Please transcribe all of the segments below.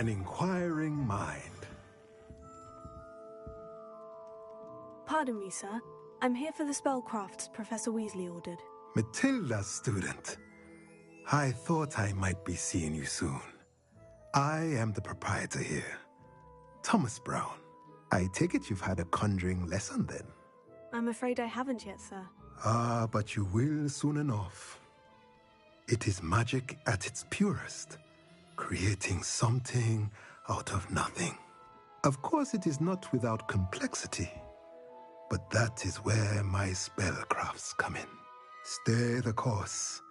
an inquiring mind. Pardon me, sir. I'm here for the spellcrafts Professor Weasley ordered. Matilda's student. I thought I might be seeing you soon. I am the proprietor here, Thomas Brown. I take it you've had a conjuring lesson then? I'm afraid I haven't yet, sir. Ah, but you will soon enough. It is magic at its purest, creating something out of nothing. Of course, it is not without complexity, but that is where my spellcrafts come in. Stay the course,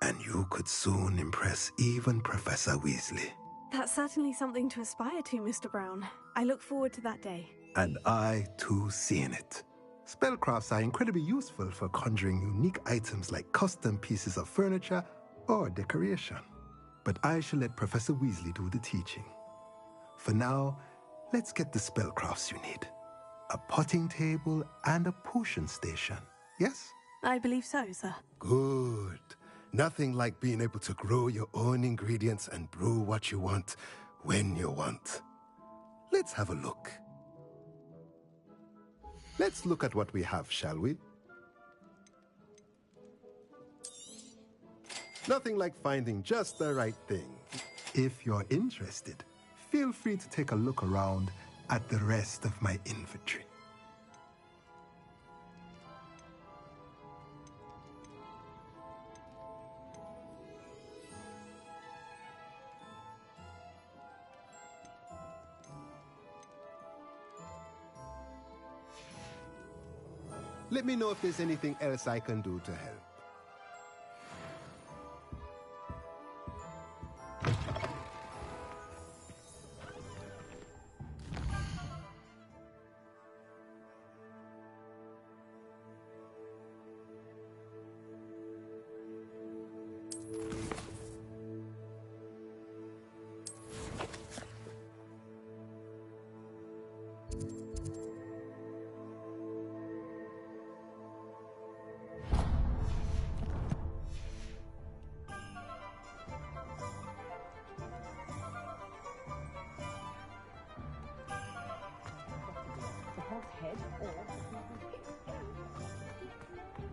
and you could soon impress even Professor Weasley. That's certainly something to aspire to, Mr. Brown. I look forward to that day. And I, too, seeing it. Spellcrafts are incredibly useful for conjuring unique items like custom pieces of furniture or decoration. But I shall let Professor Weasley do the teaching. For now, let's get the spellcrafts you need. A potting table and a potion station, yes? I believe so, sir. Good. Nothing like being able to grow your own ingredients and brew what you want when you want. Let's have a look. Let's look at what we have, shall we? Nothing like finding just the right thing. If you're interested, feel free to take a look around at the rest of my inventory. Let me know if there's anything else I can do to help.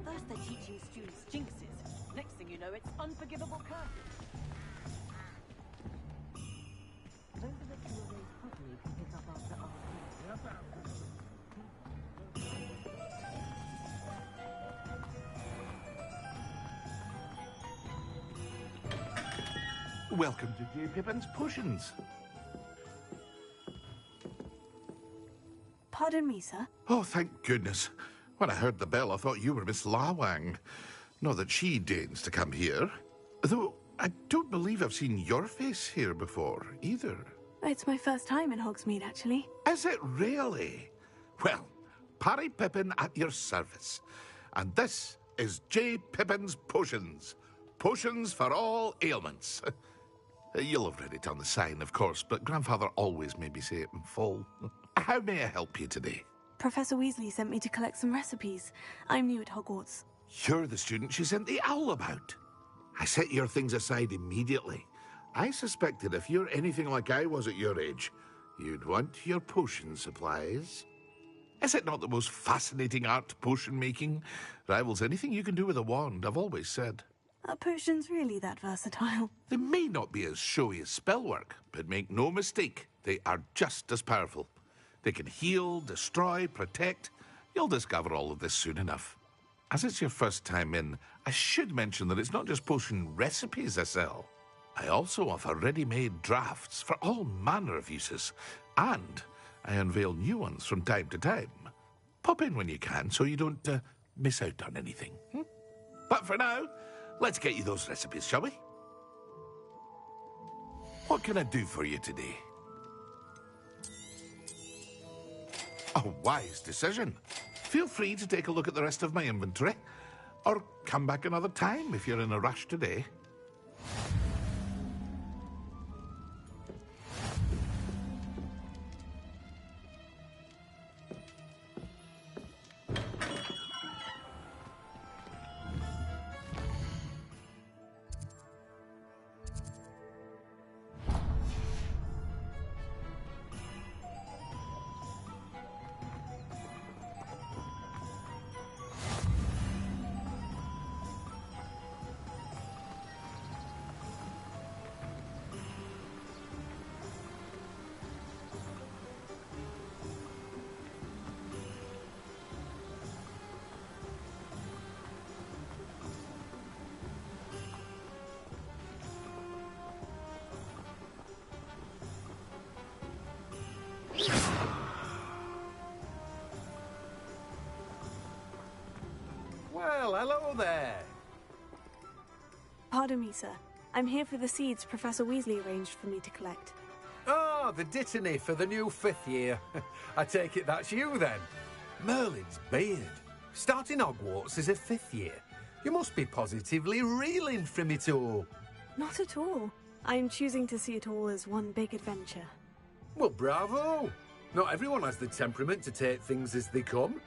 First they're teaching students jinxes. Next thing you know, it's unforgivable curses. Those of us who are raised properly can pick up after other people. Welcome to J. Pippin's Potions. Pardon me, sir. Oh, thank goodness. When I heard the bell, I thought you were Miss Lawang. Not that she deigns to come here. Though I don't believe I've seen your face here before, either. It's my first time in Hogsmeade, actually. Is it really? Well, Parry Pippin at your service. And this is J. Pippin's Potions. Potions for all ailments. You'll have read it on the sign, of course, but Grandfather always made me say it in full. How may I help you today? Professor Weasley sent me to collect some recipes. I'm new at Hogwarts. You're the student she sent the owl about. I set your things aside immediately. I suspected if you're anything like I was at your age, you'd want your potion supplies. Is it not the most fascinating art, potion making? Rivals anything you can do with a wand, I've always said. Are potions really that versatile? They may not be as showy as spellwork, but make no mistake, they are just as powerful. They can heal, destroy, protect. You'll discover all of this soon enough. As it's your first time in, I should mention that it's not just potion recipes I sell. I also offer ready-made drafts for all manner of uses, and I unveil new ones from time to time. Pop in when you can so you don't miss out on anything. But for now, let's get you those recipes, shall we? What can I do for you today? A wise decision. Feel free to take a look at the rest of my inventory, or come back another time if you're in a rush today. Well, hello there. Pardon me, sir. I'm here for the seeds Professor Weasley arranged for me to collect. Oh, the dittany for the new 5th year. I take it that's you, then. Merlin's beard. Starting Hogwarts as a 5th year. You must be positively reeling from it all. Not at all. I'm choosing to see it all as one big adventure. Well, bravo. Not everyone has the temperament to take things as they come.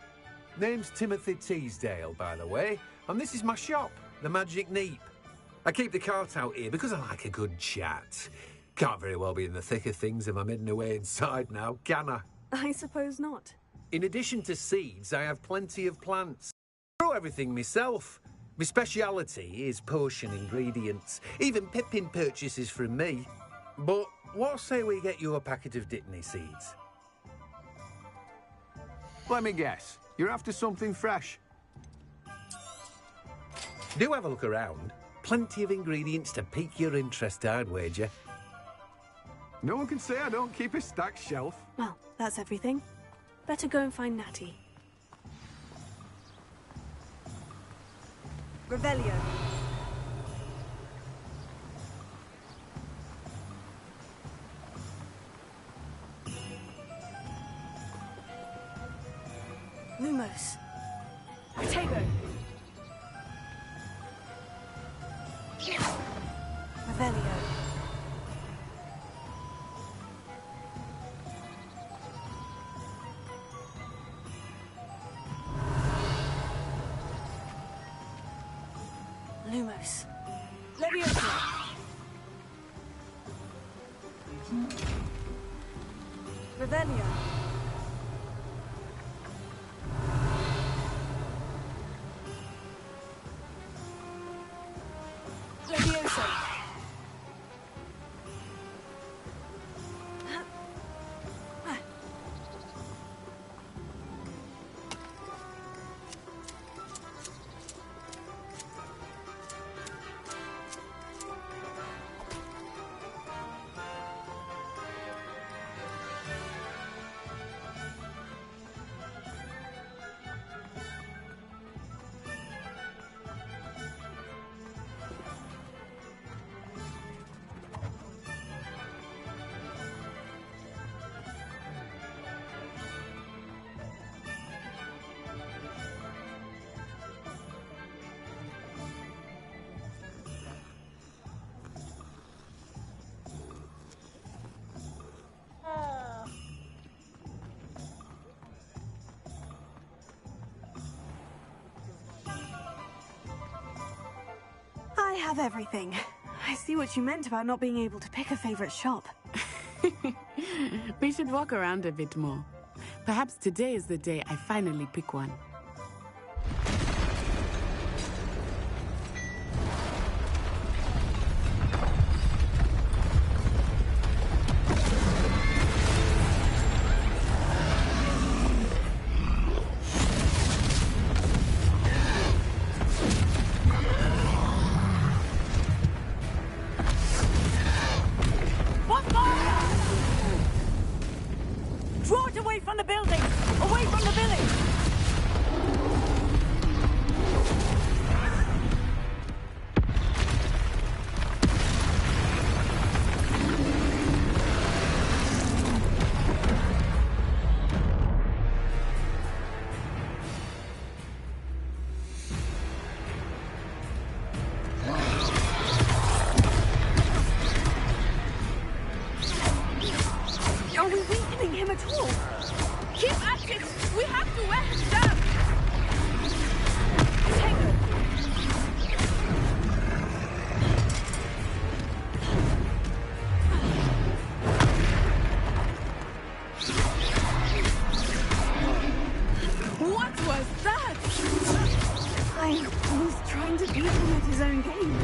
Name's Timothy Teasdale, by the way, and this is my shop, the Magic Neep. I keep the cart out here because I like a good chat. Can't very well be in the thick of things if I'm hidden away inside now, can I? I suppose not. In addition to seeds, I have plenty of plants. I grow everything myself. My speciality is potion ingredients. Even Pippin purchases from me. But what say we get you a packet of Dittany seeds? Let me guess. You're after something fresh. Do have a look around. Plenty of ingredients to pique your interest, I'd wager. No one can say I don't keep a stacked shelf. Well, that's everything. Better go and find Natty. Revelio. Lumos. Protego. Revelio. Lumos. Leviosa. Revelio. Leviosa. I have everything. I see what you meant about not being able to pick a favorite shop. We should walk around a bit more. Perhaps today is the day I finally pick one. Draw it away from the building! Away from the village! Are we weakening him at all? Keep at it! We have to wear him down! Tango! What was that? I was trying to beat him at his own game.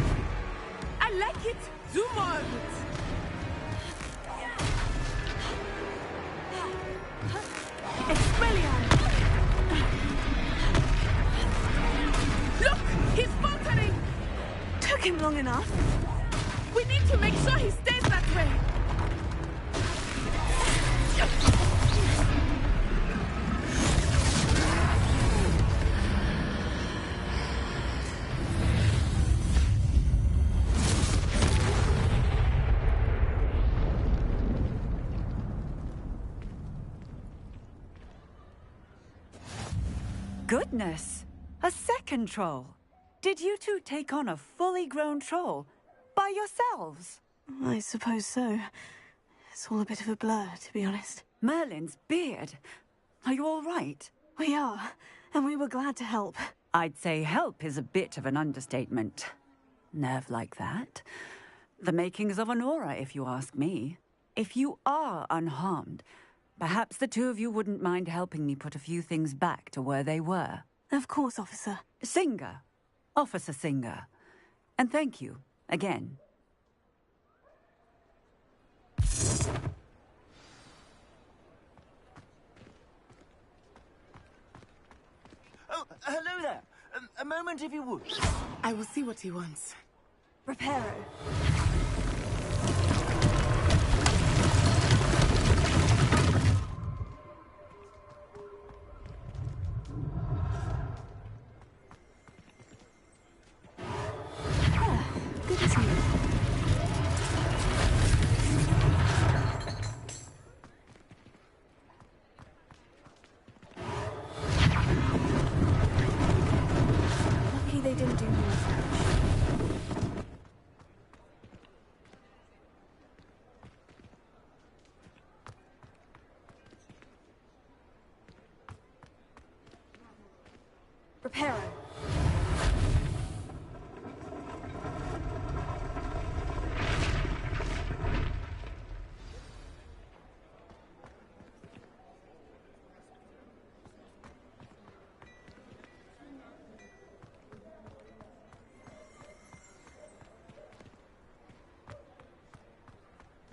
I like it! Do more of it! Expelliarm! Look! He's faltering! Took him long enough. We need to make sure he stays that way! Goodness! A second troll! Did you two take on a fully grown troll by yourselves? I suppose so. It's all a bit of a blur, to be honest. Merlin's beard. Are you all right? We are, and we were glad to help. I'd say help is a bit of an understatement. Nerve like that. The makings of an aura, if you ask me. If you are unharmed, perhaps the two of you wouldn't mind helping me put a few things back to where they were. Of course, officer. Singer. Officer Singer. And thank you, again. Oh, hello there. A moment, if you would. I will see what he wants. Reparo. Good to see you. Lucky they didn't do more. Reparo.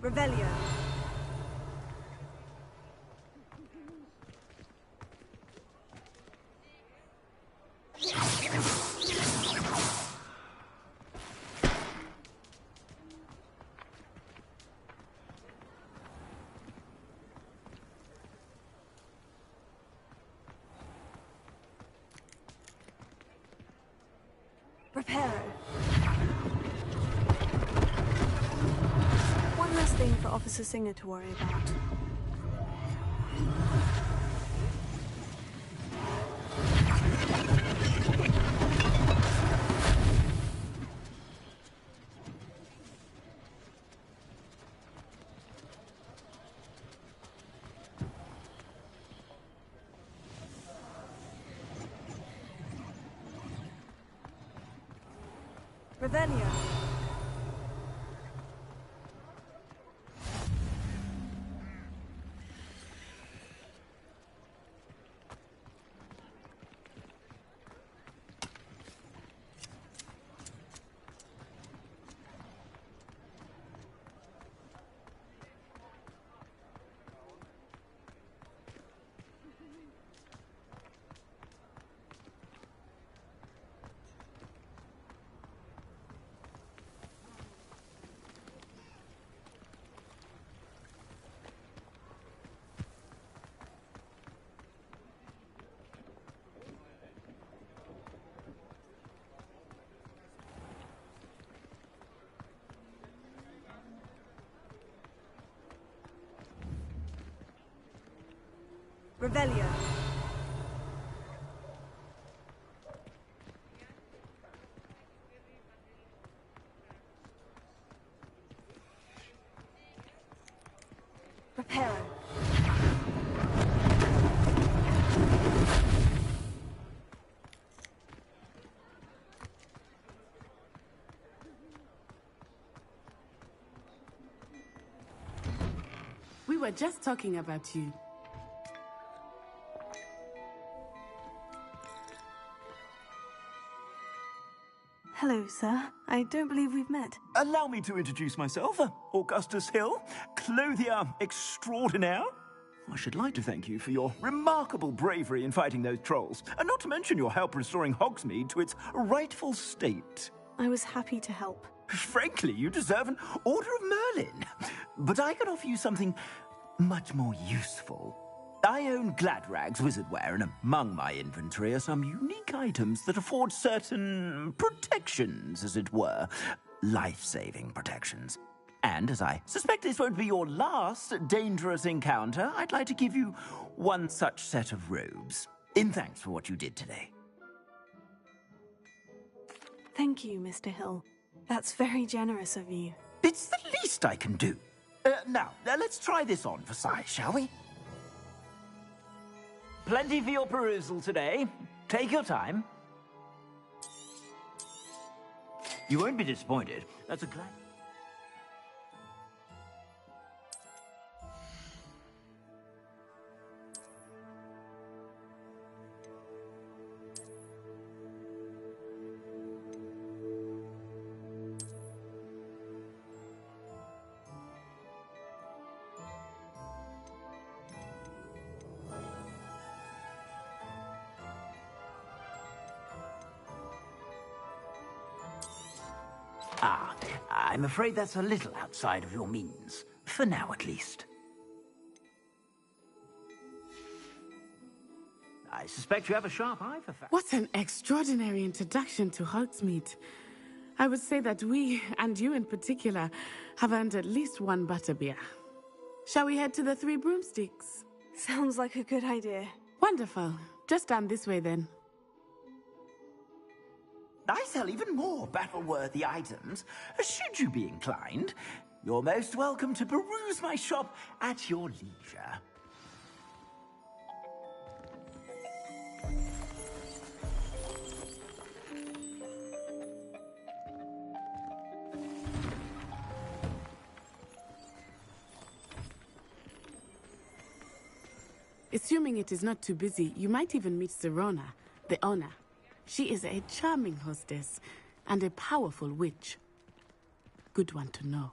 Revelio. Reparo. One less thing for Officer Singer to worry about. Revelio. Revelio. Reparo. We were just talking about you. Hello, sir. I don't believe we've met. Allow me to introduce myself. Augustus Hill, clothier extraordinaire. I should like to thank you for your remarkable bravery in fighting those trolls, and not to mention your help restoring Hogsmeade to its rightful state. I was happy to help. Frankly, you deserve an Order of Merlin. But I can offer you something much more useful. I own Gladrag's wizardware, and among my inventory are some unique items that afford certain protections, as it were. Life-saving protections. And as I suspect this won't be your last dangerous encounter, I'd like to give you one such set of robes. In thanks for what you did today. Thank you, Mr. Hill. That's very generous of you. It's the least I can do. Now, let's try this on for size, shall we? Plenty for your perusal today. Take your time. You won't be disappointed. That's a glad... Ah, I'm afraid that's a little outside of your means. For now, at least. I suspect you have a sharp eye for facts. What an extraordinary introduction to Hogsmeade. I would say that we, and you in particular, have earned at least one butterbeer. Shall we head to the Three Broomsticks? Sounds like a good idea. Wonderful. Just down this way then. I sell even more battle-worthy items. Should you be inclined, you're most welcome to peruse my shop at your leisure. Assuming it is not too busy, you might even meet Sirona, the owner. She is a charming hostess and a powerful witch. Good one to know.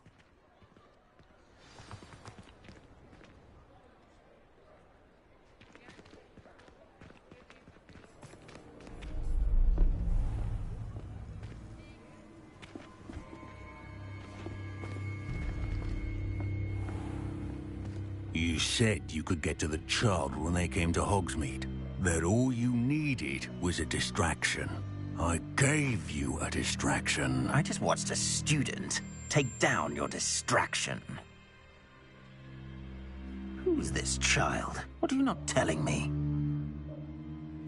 You said you could get to the child when they came to Hogsmeade. That all you needed was a distraction. I gave you a distraction. I just watched a student take down your distraction. Who's this child? What are you not telling me?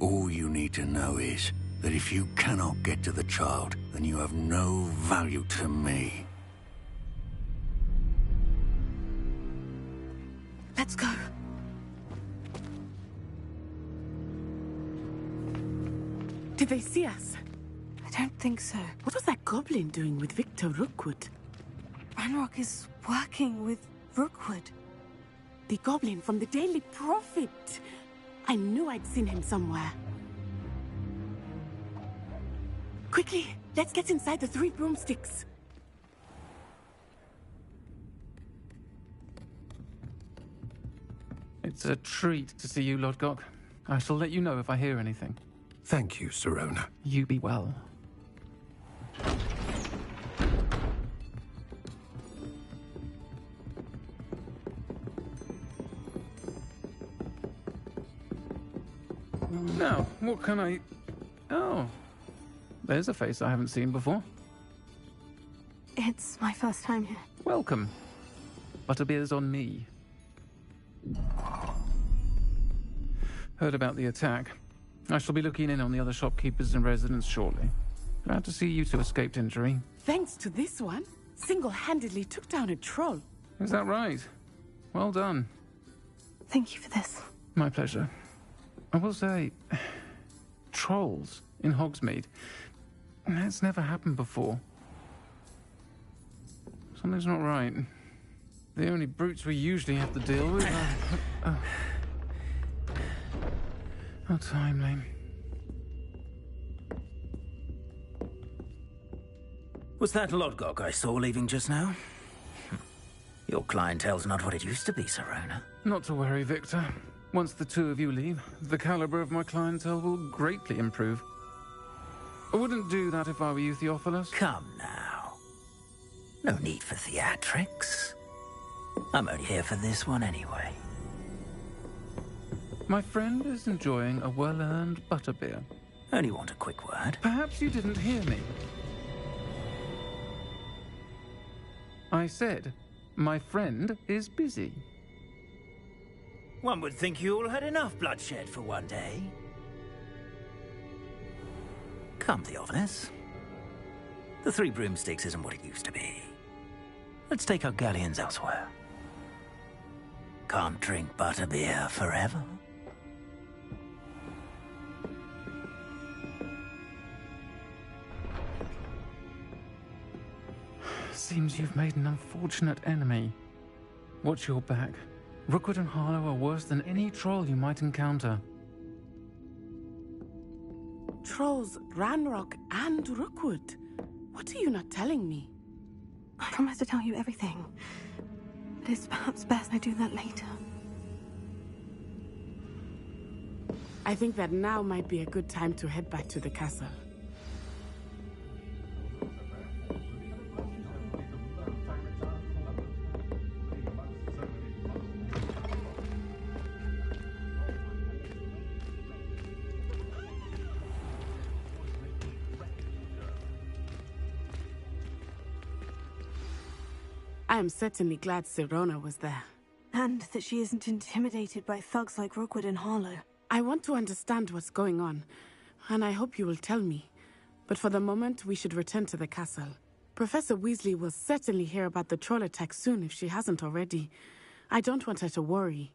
All you need to know is that if you cannot get to the child, then you have no value to me. Let's go. Did they see us? I don't think so. What was that goblin doing with Victor Rookwood? Ranrock is working with Rookwood. The goblin from the Daily Prophet. I knew I'd seen him somewhere. Quickly, let's get inside the Three Broomsticks. It's a treat to see you, Lodgok. I shall let you know if I hear anything. Thank you, Sirona. You be well. Now, what can I... Oh, there's a face I haven't seen before. It's my first time here. Welcome. Butterbeer's on me. Heard about the attack. I shall be looking in on the other shopkeepers and residents shortly. Glad to see you two escaped injury. Thanks to this one, single-handedly took down a troll. Is that right? Well done. Thank you for this. My pleasure. I will say, trolls in Hogsmeade. That's never happened before. Something's not right. The only brutes we usually have to deal with are... How timely. Was that Lodgok I saw leaving just now? Your clientele's not what it used to be, Sirona. Not to worry, Victor. Once the two of you leave, the caliber of my clientele will greatly improve. I wouldn't do that if I were you, Theophilus. Come now. No need for theatrics. I'm only here for this one anyway. My friend is enjoying a well-earned butterbeer. Only want a quick word. Perhaps you didn't hear me. I said, my friend is busy. One would think you all had enough bloodshed for one day. Come, Theophilus. The Three Broomsticks isn't what it used to be. Let's take our galleons elsewhere. Can't drink butterbeer forever. Seems you've made an unfortunate enemy. Watch your back. Rookwood and Harlow are worse than any troll you might encounter. Trolls, Ranrock, and Rookwood. What are you not telling me? I promise to tell you everything. But it's perhaps best I do that later. I think that now might be a good time to head back to the castle. I am certainly glad Sirona was there. And that she isn't intimidated by thugs like Rookwood and Harlow. I want to understand what's going on, and I hope you will tell me. But for the moment, we should return to the castle. Professor Weasley will certainly hear about the troll attack soon if she hasn't already. I don't want her to worry.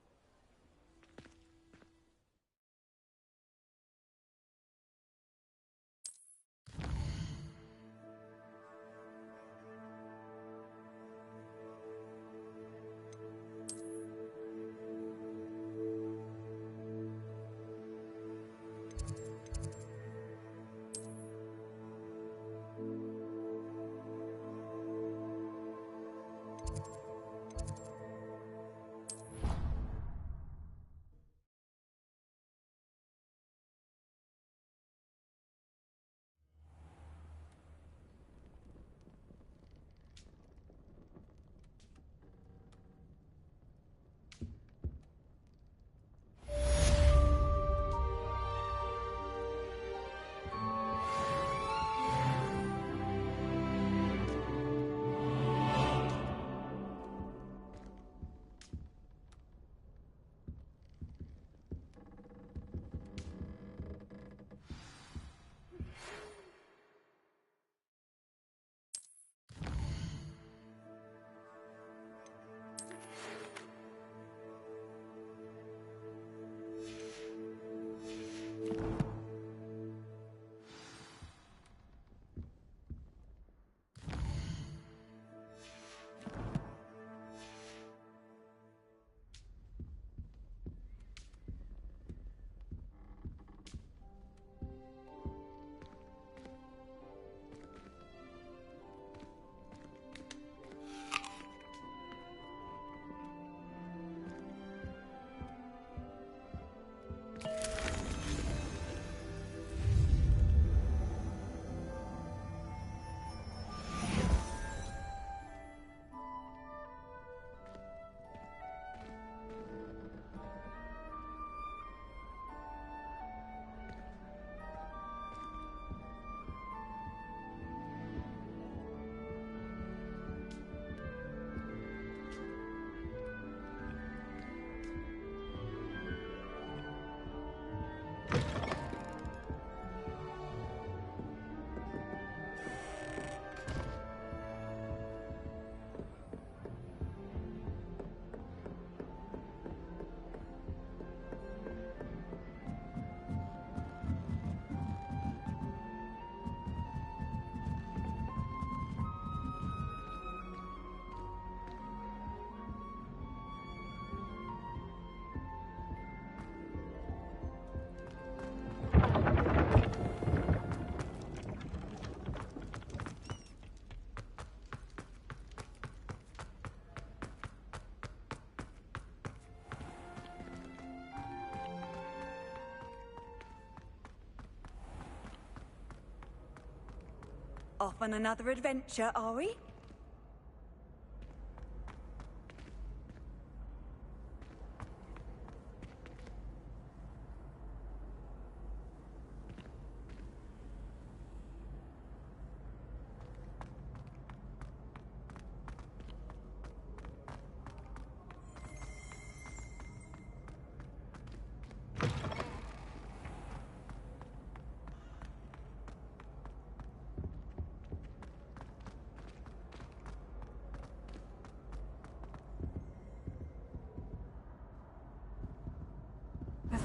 Off on another adventure, are we?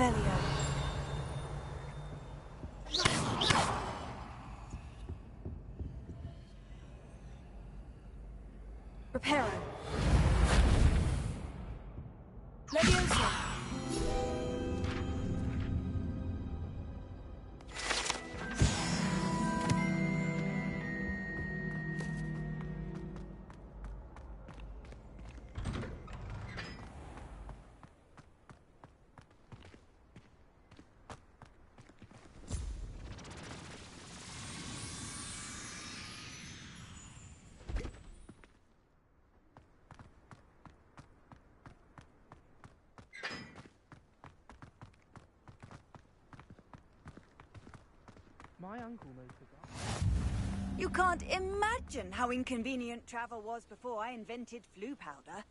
Revelio. Reparo. Leviosa. My uncle knows the guy. You can't imagine how inconvenient travel was before I invented flu powder.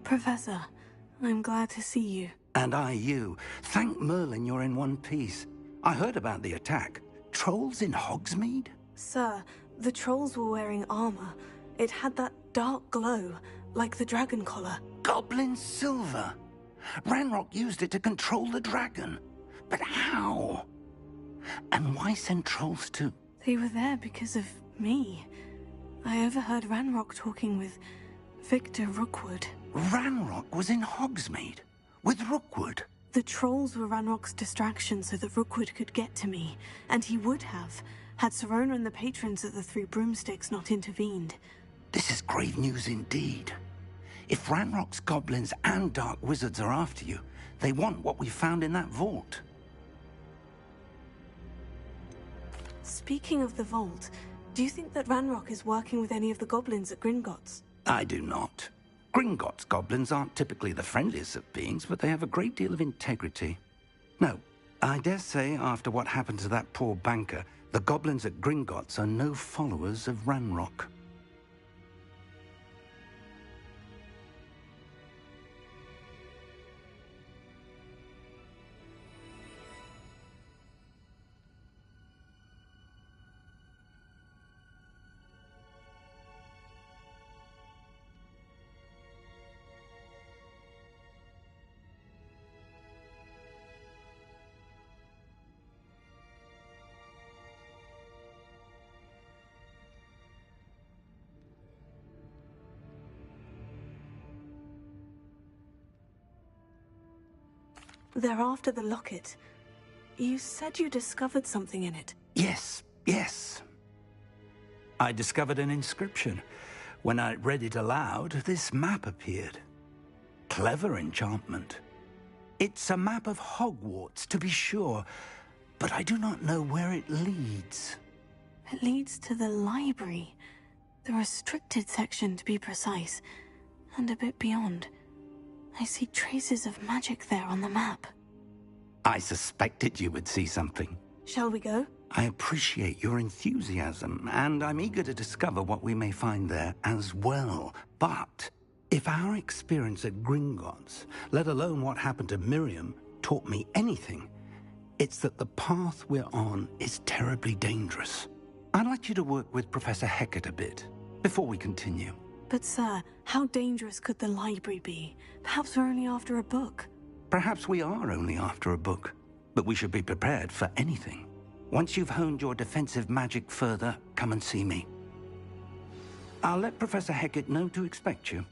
Professor, I'm glad to see you. And I you. Thank Merlin you're in one piece. I heard about the attack. Trolls in Hogsmeade? Sir, the trolls were wearing armor. It had that dark glow, like the dragon collar. Goblin silver. Ranrock used it to control the dragon. But how? And why send trolls too? They were there because of me. I overheard Ranrock talking with Victor Rookwood. Ranrock was in Hogsmeade with Rookwood. The trolls were Ranrock's distraction so that Rookwood could get to me, and he would have, had Serona and the patrons at the Three Broomsticks not intervened. This is grave news indeed. If Ranrock's goblins and dark wizards are after you, they want what we found in that vault. Speaking of the vault, do you think that Ranrock is working with any of the goblins at Gringotts? I do not. Gringotts goblins aren't typically the friendliest of beings, but they have a great deal of integrity. No, I dare say, after what happened to that poor banker, the goblins at Gringotts are no followers of Ranrock. They're after the locket. You said you discovered something in it. Yes. I discovered an inscription. When I read it aloud, this map appeared. Clever enchantment. It's a map of Hogwarts, to be sure, but I do not know where it leads. It leads to the library. The restricted section, to be precise. And a bit beyond. I see traces of magic there on the map. I suspected you would see something. Shall we go? I appreciate your enthusiasm, and I'm eager to discover what we may find there as well. But if our experience at Gringotts, let alone what happened to Miriam, taught me anything, it's that the path we're on is terribly dangerous. I'd like you to work with Professor Hecat a bit before we continue. But sir, how dangerous could the library be? Perhaps we're only after a book. Perhaps we are only after a book, but we should be prepared for anything. Once you've honed your defensive magic further, come and see me. I'll let Professor Hecat know to expect you.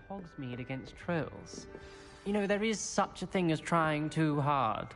Hogsmeade against trolls. You know, there is such a thing as trying too hard.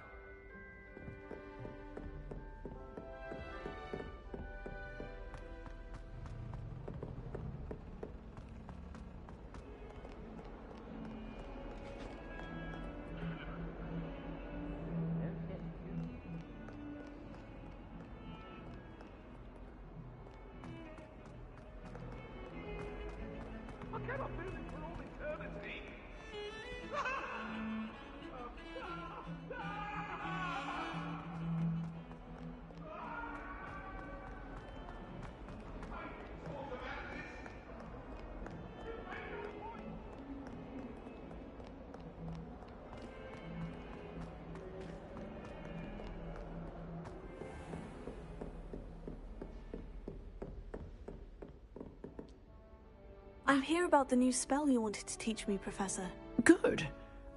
I'm here about the new spell you wanted to teach me, Professor. Good.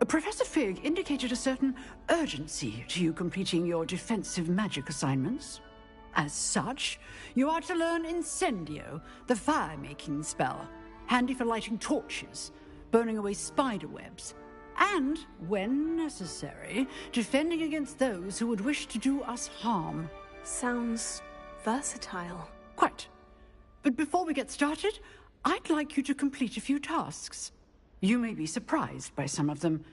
Professor Fig indicated a certain urgency to you completing your defensive magic assignments. As such, you are to learn Incendio, the fire-making spell, handy for lighting torches, burning away spider webs, and, when necessary, defending against those who would wish to do us harm. Sounds versatile. Quite. But before we get started, I'd like you to complete a few tasks. You may be surprised by some of them.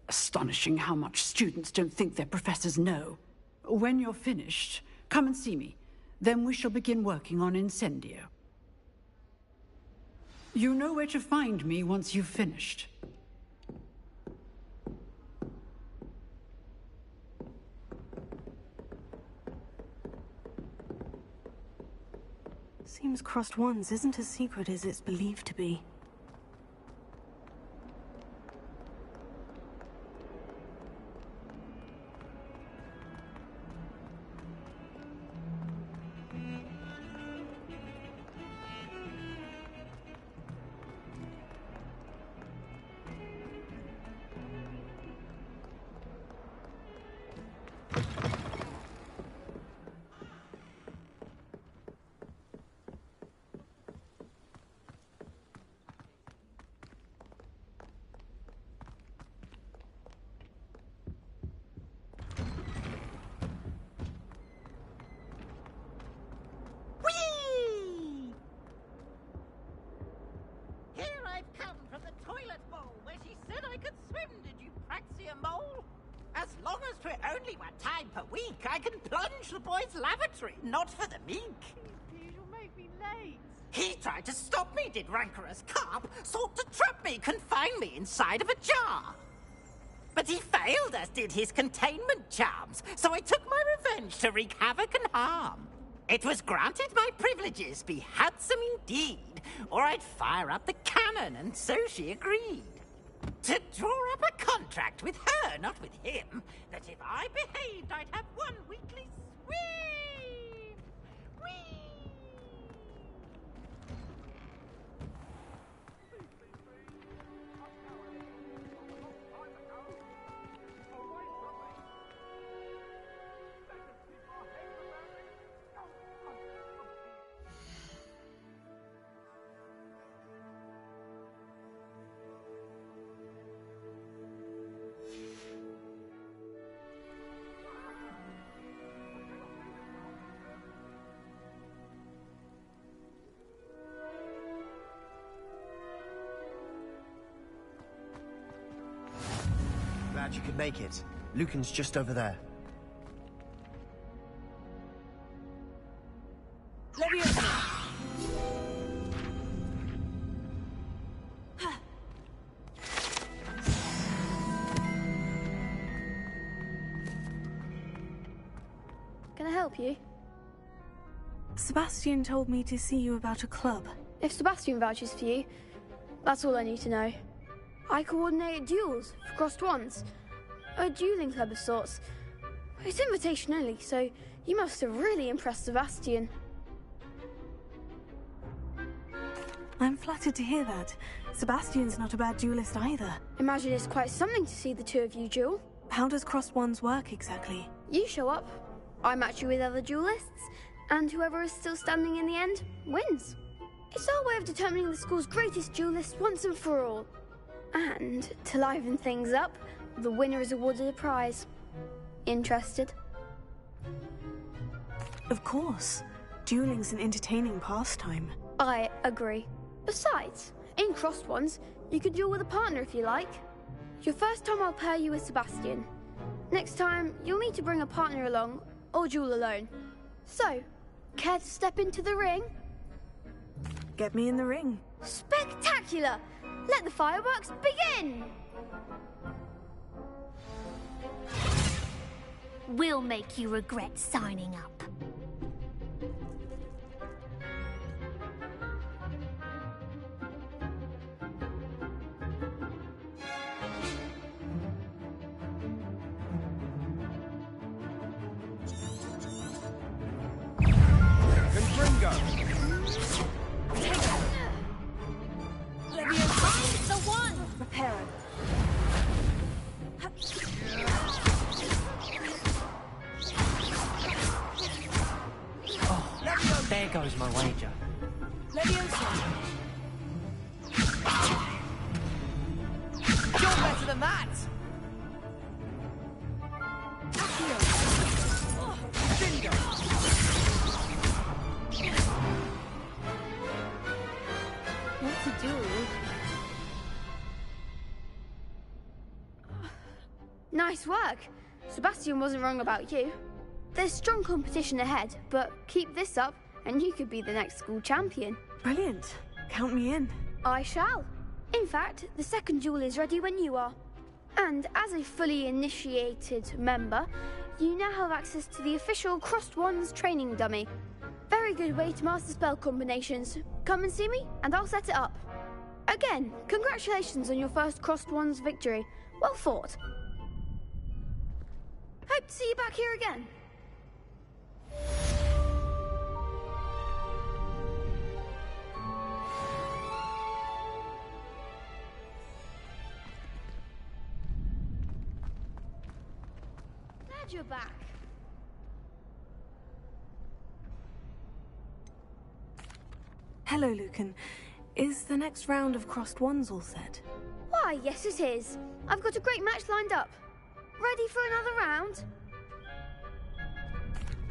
Astonishing how much students don't think their professors know. When you're finished, come and see me. Then we shall begin working on Incendio. You know where to find me once you've finished. Seems Crossed Wands isn't as secret as it's believed to be. to it only 1 time per week, I can plunge the boys' lavatory, not for the meek. Please, you'll make me late. He tried to stop me, did rancorous carp, sought to trap me, confine me inside of a jar. But he failed, as did his containment charms, so I took my revenge to wreak havoc and harm. It was granted my privileges be handsome indeed, or I'd fire up the cannon, and so she agreed. To draw up a contract with her, not with him, that if I behaved, I'd have 1 weekly swim. Whee! Glad you could make it. Lucan's just over there. Can I help you? Sebastian told me to see you about a club. If Sebastian vouches for you, that's all I need to know. I coordinate duels for crossed wands. A dueling club of sorts. It's invitation only, so you must have really impressed Sebastian. I'm flattered to hear that. Sebastian's not a bad duelist either. Imagine it's quite something to see the two of you duel. How does crossed wands work exactly? You show up, I match you with other duelists, and whoever is still standing in the end wins. It's our way of determining the school's greatest duelist once and for all. And to liven things up, the winner is awarded a prize. Interested? Of course. Dueling's an entertaining pastime. I agree. Besides, in crossed ones, you could duel with a partner if you like. Your first time I'll pair you with Sebastian. Next time, you'll need to bring a partner along, or duel alone. So, care to step into the ring? Get me in the ring. Spectacular! Let the fireworks begin! We'll make you regret signing up. There goes my wager. You're better than that! What to do? Nice work. Sebastian wasn't wrong about you. There's strong competition ahead, but keep this up and you could be the next school champion. Brilliant. Count me in. I shall. In fact, the second duel is ready when you are. And as a fully initiated member, you now have access to the official Crossed Wands training dummy. Very good way to master spell combinations. Come and see me, and I'll set it up. Again, congratulations on your first Crossed Wands victory. Well fought. Hope to see you back here again. Glad you're back. Hello, Lucan. Is the next round of crossed wands all set? Why, yes it is. I've got a great match lined up. Ready for another round?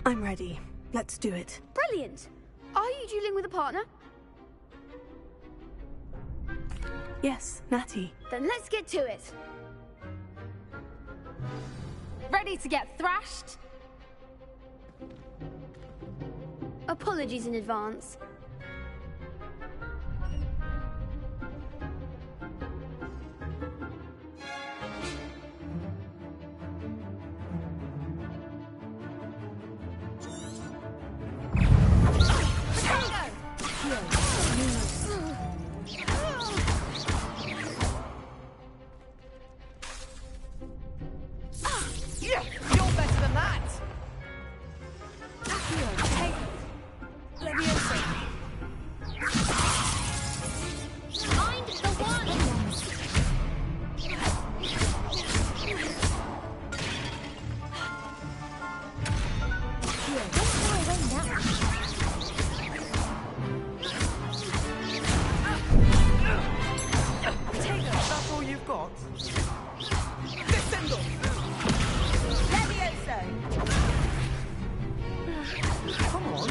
I'm ready. Let's do it. Brilliant. Are you dueling with a partner? Yes, Natty. Then let's get to it. Ready to get thrashed? Apologies in advance. Yeah, you're better than that! Hey, Leviosa. Find the one! Here, don't fly away now. Taylor, that's all you've got? Descendo! Levioso! Come on.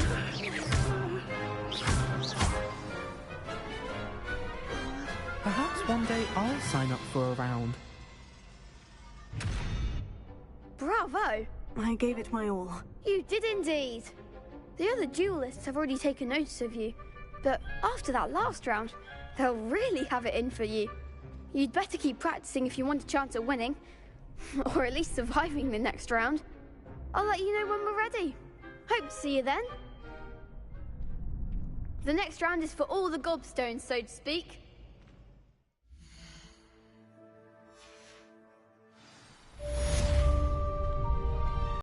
Perhaps one day I'll sign up for a round. Bravo! I gave it my all. You did indeed. The other duelists have already taken notice of you, but after that last round, they'll really have it in for you. You'd better keep practicing if you want a chance at winning, or at least surviving the next round. I'll let you know when we're ready. Hope to see you then. The next round is for all the gobstones, so to speak.